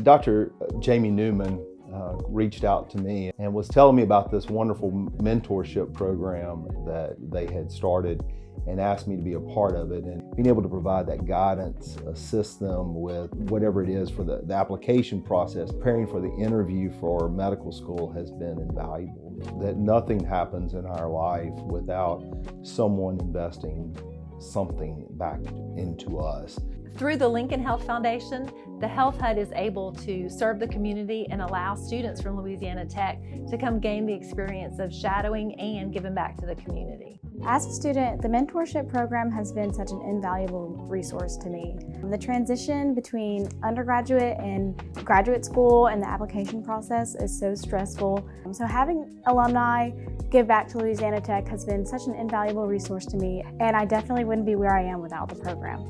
Dr. Jamie Newman reached out to me and was telling me about this wonderful mentorship program that they had started and asked me to be a part of it, and being able to provide that guidance, assist them with whatever it is for the application process. Preparing for the interview for medical school has been invaluable. That nothing happens in our life without someone investing something back into us. Through the Lincoln Health Foundation, the Health Hut is able to serve the community and allow students from Louisiana Tech to come gain the experience of shadowing and giving back to the community. As a student, the mentorship program has been such an invaluable resource to me. The transition between undergraduate and graduate school and the application process is so stressful. So having alumni give back to Louisiana Tech has been such an invaluable resource to me, and I definitely wouldn't be where I am without the program.